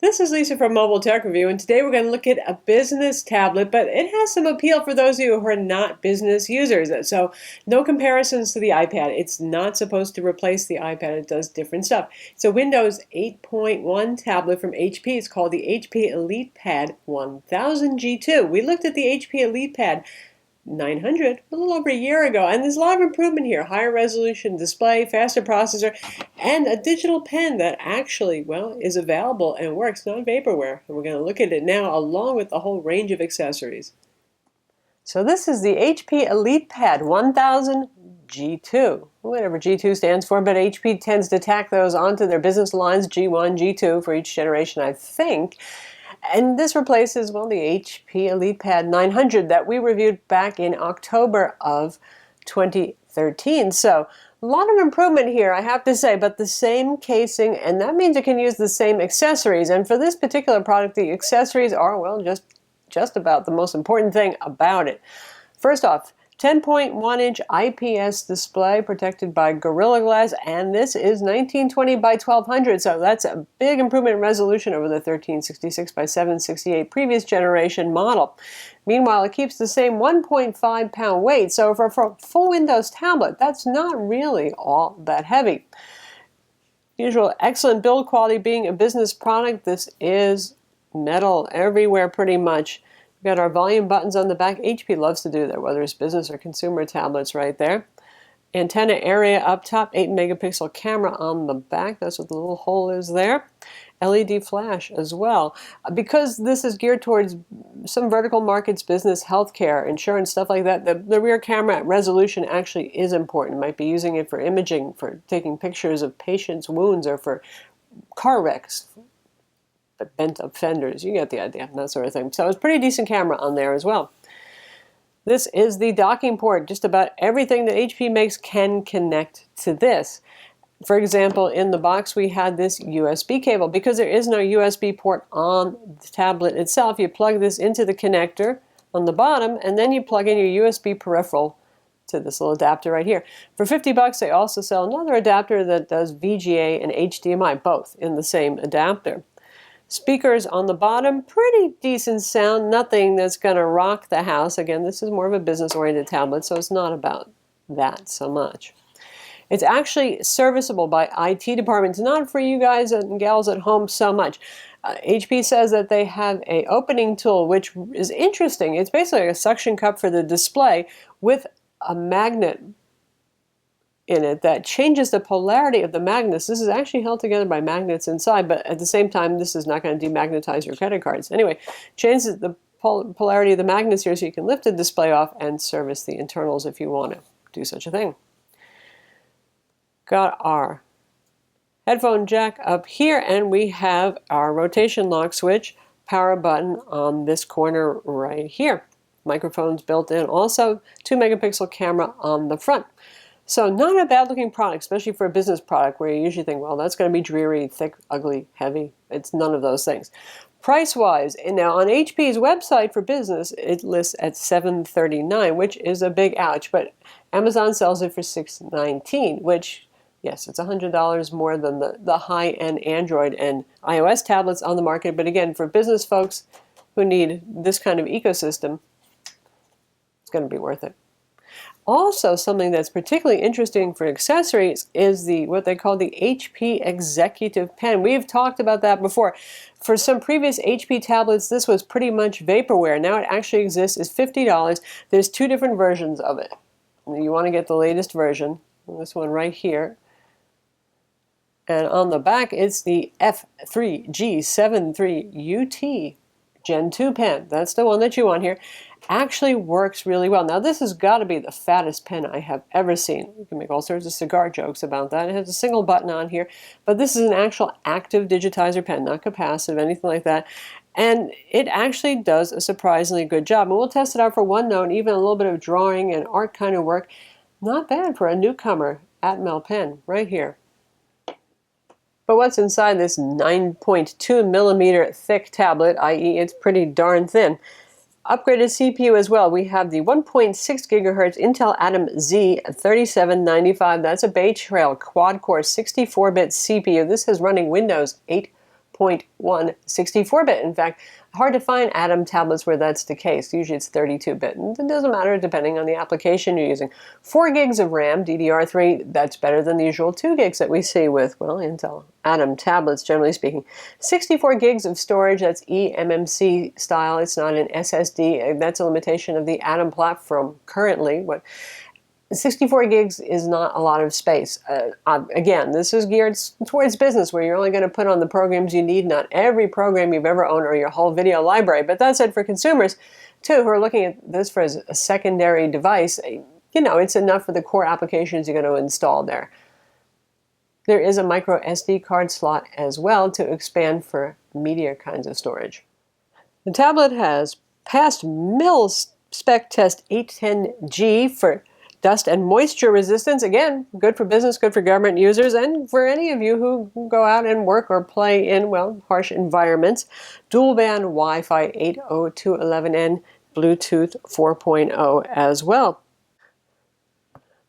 This is Lisa from Mobile Tech Review, and today we're going to look at a business tablet, but it has some appeal for those of you who are not business users. So no comparisons to the iPad. It's not supposed to replace the iPad. It does different stuff. It's a Windows 8.1 tablet from HP. It's called the HP ElitePad 1000 G2. We looked at the HP ElitePad 900 a little over a year ago, and there's a lot of improvement here. Higher resolution display, faster processor, and a digital pen that actually, well, is available and works, not vaporware. And we're going to look at it now along with a whole range of accessories. So this is the HP ElitePad 1000 G2, whatever G2 stands for, but HP tends to tack those onto their business lines, G1, G2 for each generation, I think. And this replaces, well, the HP ElitePad 900 that we reviewed back in October of 2013. So a lot of improvement here, I have to say, but the same casing, and that means you can use the same accessories. And for this particular product, the accessories are, well, just about the most important thing about it. First off, 10.1-inch IPS display protected by Gorilla Glass, and this is 1920 by 1200, so that's a big improvement in resolution over the 1366 by 768 previous generation model. Meanwhile, it keeps the same 1.5-pound weight, so for a full Windows tablet, that's not really all that heavy. Usual excellent build quality being a business product, this is metal everywhere pretty much. We've got our volume buttons on the back. HP loves to do that, whether it's business or consumer tablets right there. Antenna area up top, 8-megapixel camera on the back. That's what the little hole is there. LED flash as well. Because this is geared towards some vertical markets, business, healthcare, insurance, stuff like that, the rear camera resolution actually is important. You might be using it for imaging, for taking pictures of patients' wounds, or for car wrecks. But bent up fenders, you get the idea, that sort of thing. So it's a pretty decent camera on there as well. This is the docking port. Just about everything that HP makes can connect to this. For example, in the box we had this USB cable. Because there is no USB port on the tablet itself, you plug this into the connector on the bottom, and then you plug in your USB peripheral to this little adapter right here. For 50 bucks, they also sell another adapter that does VGA and HDMI, both in the same adapter. Speakers on the bottom, pretty decent sound, nothing that's going to rock the house. Again, this is more of a business-oriented tablet, so it's not about that so much. It's actually serviceable by IT departments, not for you guys and gals at home so much. HP says that they have an opening tool, which is interesting. It's basically like a suction cup for the display with a magnet in it that changes the polarity of the magnets. This is actually held together by magnets inside, but at the same time, this is not going to demagnetize your credit cards. Anyway, changes the polarity of the magnets here so you can lift the display off and service the internals if you want to do such a thing. Got our headphone jack up here, and we have our rotation lock switch, power button on this corner right here. Microphones built in also, 2-megapixel camera on the front. So not a bad looking product, especially for a business product where you usually think, well, that's going to be dreary, thick, ugly, heavy. It's none of those things. Price-wise, now on HP's website for business, it lists at $739, which is a big ouch, but Amazon sells it for $619, which, yes, it's $100 more than the high-end Android and iOS tablets on the market. But again, for business folks who need this kind of ecosystem, it's going to be worth it. Also, something that's particularly interesting for accessories is what they call the HP Executive Pen. We've talked about that before. For some previous HP tablets, this was pretty much vaporware. Now it actually exists. It's $50. There's two different versions of it. You want to get the latest version. This one right here. And on the back, it's the F3G73UT Gen 2 pen. That's the one that you want here. Actually works really well. Now this has got to be the fattest pen I have ever seen. You can make all sorts of cigar jokes about that. It has a single button on here, but this is an actual active digitizer pen, not capacitive, anything like that. And it actually does a surprisingly good job. And we'll test it out for OneNote, even a little bit of drawing and art kind of work. Not bad for a newcomer Atmel pen right here. But what's inside this 9.2 millimeter thick tablet, i.e. it's pretty darn thin. Upgraded CPU as well. We have the 1.6 gigahertz Intel Atom Z3795. That's a Bay Trail quad-core 64-bit CPU. This is running Windows 8.1. 8.1 64-bit. In fact, hard to find Atom tablets where that's the case. Usually it's 32-bit. And it doesn't matter depending on the application you're using. 4 gigs of RAM, DDR3, that's better than the usual 2 gigs that we see with, well, Intel Atom tablets, generally speaking. 64 gigs of storage, that's eMMC style. It's not an SSD. That's a limitation of the Atom platform currently. 64 gigs is not a lot of space. Again, this is geared towards business where you're only going to put on the programs you need, not every program you've ever owned or your whole video library. But that said, for consumers, too, who are looking at this for a secondary device, you know, it's enough for the core applications you're going to install there. There is a micro SD card slot as well to expand for media kinds of storage. The tablet has passed Mil-spec test 810G for dust and moisture resistance. Again, good for business, good for government users, and for any of you who go out and work or play in, well, harsh environments. Dual band Wi-Fi 802.11n, Bluetooth 4.0 as well.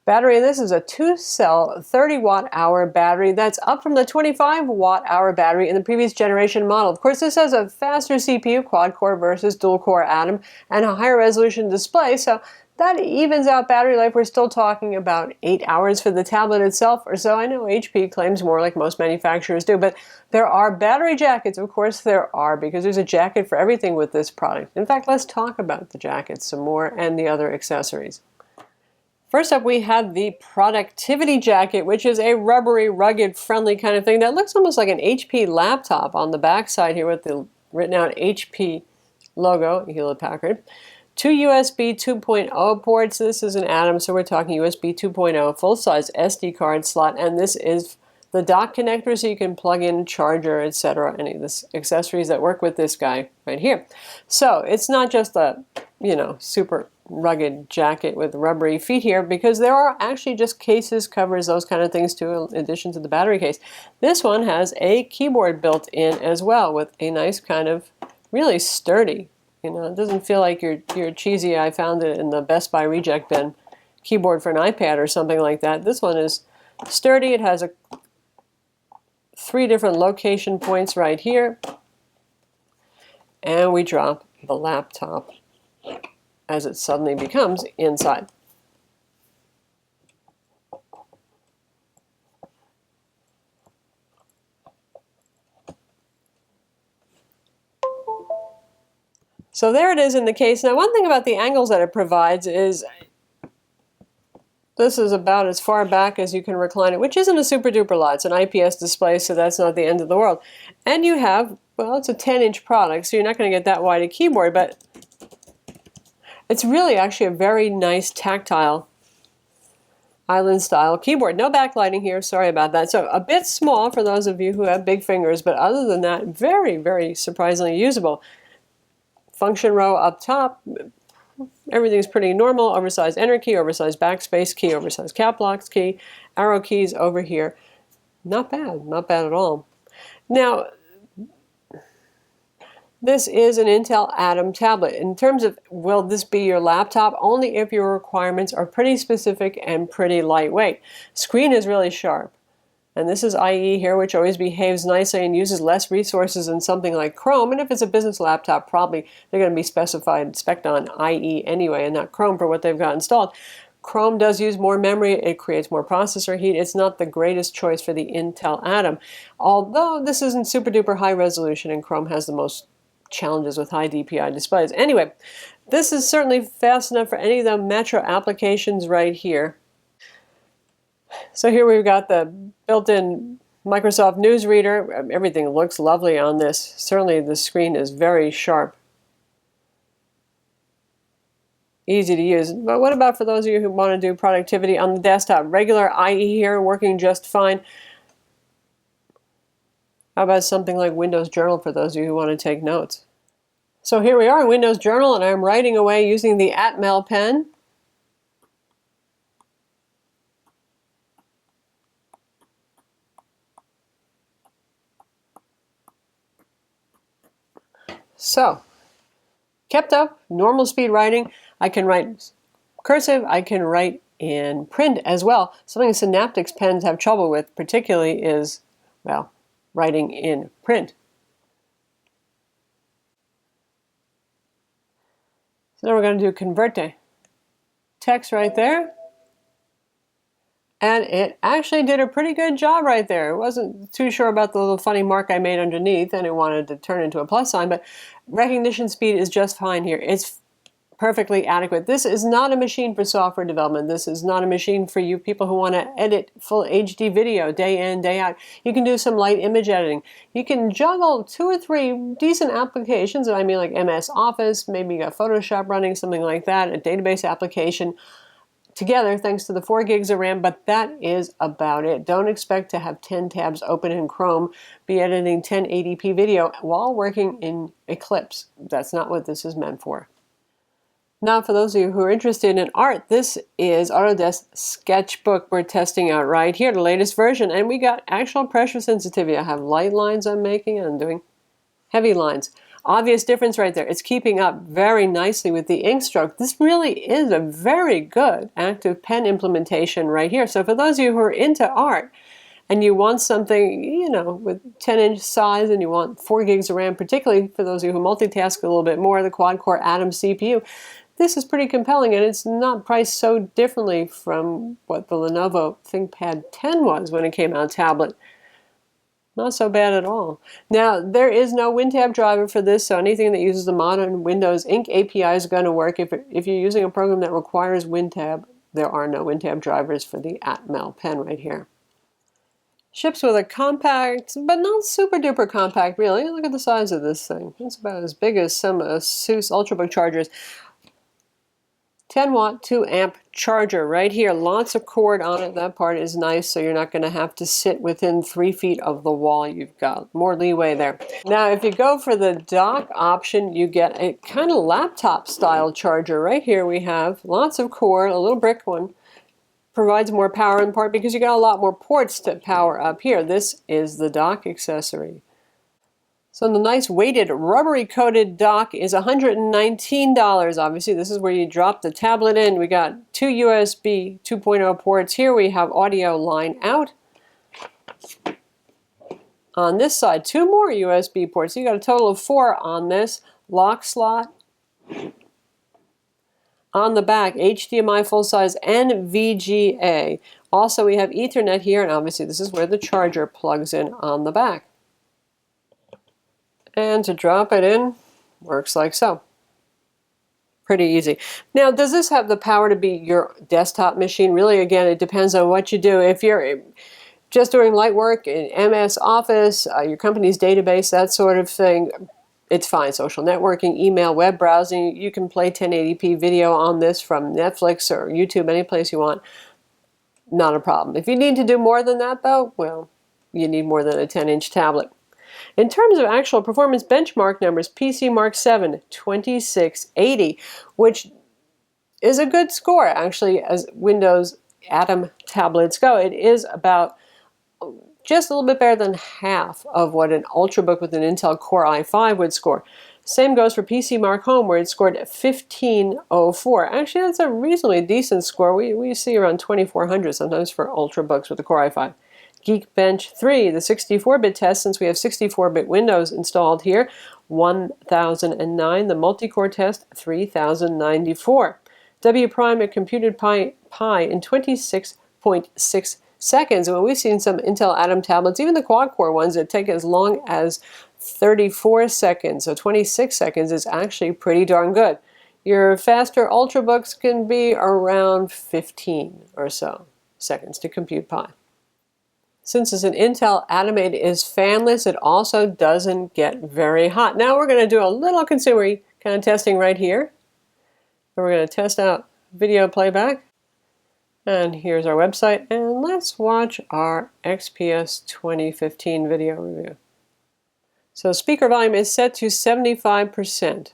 Battery, this is a 2-cell 30-watt-hour battery. That's up from the 25-watt-hour battery in the previous generation model. Of course, this has a faster CPU, quad-core versus dual-core Atom, and a higher resolution display, so that evens out battery life. We're still talking about 8 hours for the tablet itself or so. I know HP claims more, like most manufacturers do, but there are battery jackets. Of course there are, because there's a jacket for everything with this product. In fact, let's talk about the jackets some more and the other accessories. First up, we have the productivity jacket, which is a rubbery, rugged, friendly kind of thing that looks almost like an HP laptop on the back side here with the written out HP logo, Hewlett-Packard. 2 USB 2.0 ports. This is an Atom, so we're talking USB 2.0, full-size SD card slot, and this is the dock connector, so you can plug in charger, etc., any of the accessories that work with this guy right here. So it's not just a, you know, super rugged jacket with rubbery feet here, because there are actually just cases, covers, those kind of things too, in addition to the battery case. This one has a keyboard built in as well, with a nice kind of really sturdy, you know, it doesn't feel like your cheesy, I found it in the Best Buy reject bin keyboard for an iPad or something like that. This one is sturdy. It has 3 different location points right here. And we drop the laptop as it suddenly becomes inside. So there it is in the case. Now, one thing about the angles that it provides is this is about as far back as you can recline it, which isn't a super duper lot. It's an IPS display, so that's not the end of the world. And you have, well, it's a 10-inch product, so you're not going to get that wide a keyboard, but it's really actually a very nice tactile island-style keyboard. No backlighting here, sorry about that. So a bit small for those of you who have big fingers, but other than that, very, very surprisingly usable. Function row up top, everything's pretty normal. Oversized enter key, oversized backspace key, oversized cap locks key, arrow keys over here. Not bad at all. Now, this is an Intel Atom tablet. In terms of will this be your laptop, only if your requirements are pretty specific and pretty lightweight. Screen is really sharp. And this is IE here, which always behaves nicely and uses less resources than something like Chrome. And if it's a business laptop, probably they're going to be spec'd on IE anyway, and not Chrome for what they've got installed. Chrome does use more memory. It creates more processor heat. It's not the greatest choice for the Intel Atom. Although this isn't super duper high resolution, and Chrome has the most challenges with high DPI displays. Anyway, this is certainly fast enough for any of the Metro applications right here. So here we've got the built-in Microsoft Newsreader. Everything looks lovely on this. Certainly the screen is very sharp. Easy to use. But what about for those of you who want to do productivity on the desktop? Regular IE here, working just fine. How about something like Windows Journal for those of you who want to take notes? So here we are in Windows Journal, and I'm writing away using the Atmel pen. So, kept up, normal speed writing. I can write cursive, I can write in print as well. Something Synaptics pens have trouble with particularly is, well, writing in print. So now we're going to do convert to text right there. And it actually did a pretty good job right there. It wasn't too sure about the little funny mark I made underneath, and it wanted to turn into a plus sign, but recognition speed is just fine here. It's perfectly adequate. This is not a machine for software development. This is not a machine for you people who want to edit full HD video day in, day out. You can do some light image editing. You can juggle 2 or 3 decent applications. I mean, like MS Office, maybe you got Photoshop running, something like that, a database application together thanks to the 4 gigs of RAM, but that is about it. Don't expect to have 10 tabs open in Chrome, be editing 1080p video while working in Eclipse. That's not what this is meant for. Now, for those of you who are interested in art, this is Autodesk Sketchbook we're testing out right here, the latest version, and we got actual pressure sensitivity. I have light lines I'm making, and I'm doing heavy lines. Obvious difference right there. It's keeping up very nicely with the ink stroke. This really is a very good active pen implementation right here. So for those of you who are into art and you want something, you know, with 10-inch size and you want 4 gigs of RAM, particularly for those of you who multitask a little bit more, the quad-core Atom CPU, this is pretty compelling, and it's not priced so differently from what the Lenovo ThinkPad 10 was when it came out tablet. Not so bad at all. Now, there is no WinTab driver for this, so anything that uses the modern Windows Ink API is going to work. If you're using a program that requires WinTab, there are no WinTab drivers for the Atmel pen right here. Ships with a compact, but not super duper compact, really. Look at the size of this thing. It's about as big as some ASUS Ultrabook chargers. 10 watt, 2 amp charger right here. Lots of cord on it. That part is nice, so you're not going to have to sit within 3 feet of the wall. You've got more leeway there. Now, if you go for the dock option, you get a kind of laptop style charger. Right here we have lots of cord, a little brick one. Provides more power in part because you got a lot more ports to power up here. This is the dock accessory. So the nice weighted rubbery coated dock is $119. Obviously, this is where you drop the tablet in. We got 2 USB 2.0 ports here. We have audio line out. On this side, 2 more USB ports. So you got a total of 4 on this. Lock slot. On the back, HDMI full-size and VGA. Also, we have Ethernet here, and obviously this is where the charger plugs in on the back. And to drop it in, works like so. Pretty easy. Now, does this have the power to be your desktop machine? Really, again, it depends on what you do. If you're just doing light work in MS Office, your company's database, that sort of thing, it's fine. Social networking, email, web browsing, you can play 1080p video on this from Netflix or YouTube, any place you want. Not a problem. If you need to do more than that, though, well, you need more than a 10-inch tablet. In terms of actual performance benchmark numbers, PC Mark 7, 2680, which is a good score, actually, as Windows Atom tablets go. It is about just a little bit better than half of what an Ultrabook with an Intel Core i5 would score. Same goes for PC Mark Home, where it scored 1504. Actually, that's a reasonably decent score. We see around 2400 sometimes for Ultrabooks with the Core i5. Geekbench 3, the 64-bit test, since we have 64-bit Windows installed here, 1009. The multi-core test, 3094. W Prime at computed pi in 26.6 seconds. And when we've seen some Intel Atom tablets, even the quad-core ones, that take as long as 34 seconds. So 26 seconds is actually pretty darn good. Your faster Ultrabooks can be around 15 or so seconds to compute pi. Since it's an Intel Atom, it is fanless. It also doesn't get very hot. Now we're going to do a little consumer kind of testing right here. We're going to test out video playback. And here's our website. And let's watch our XPS 2015 video review. So speaker volume is set to 75%.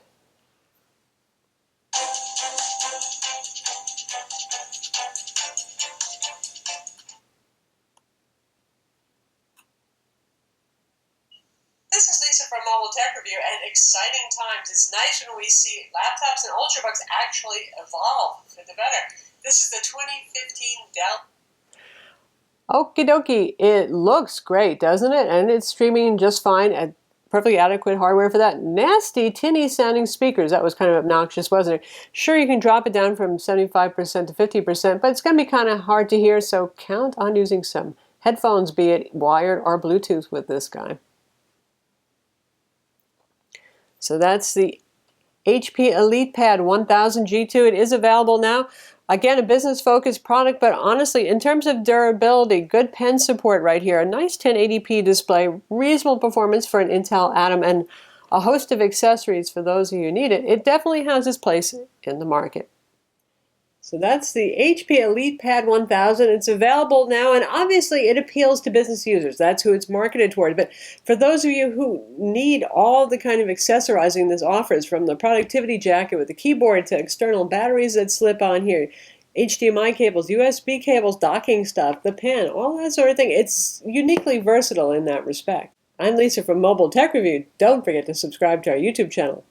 And exciting times. It's nice when we see laptops and Ultrabooks actually evolve for the better. This is the 2015 Dell. Okie dokie. It looks great, doesn't it? And it's streaming just fine at perfectly adequate hardware for that. Nasty, tinny sounding speakers. That was kind of obnoxious, wasn't it? Sure, you can drop it down from 75% to 50%, but it's going to be kind of hard to hear, so count on using some headphones, be it wired or Bluetooth, with this guy. So that's the HP ElitePad 1000 G2. It is available now. Again, a business-focused product, but honestly, in terms of durability, good pen support right here, a nice 1080p display, reasonable performance for an Intel Atom, and a host of accessories for those of you who need it. It definitely has its place in the market. So that's the HP ElitePad 1000. It's available now, and obviously it appeals to business users. That's who it's marketed toward. But for those of you who need all the kind of accessorizing this offers, from the productivity jacket with the keyboard to external batteries that slip on here, HDMI cables, USB cables, docking stuff, the pen, all that sort of thing, it's uniquely versatile in that respect. I'm Lisa from Mobile Tech Review. Don't forget to subscribe to our YouTube channel.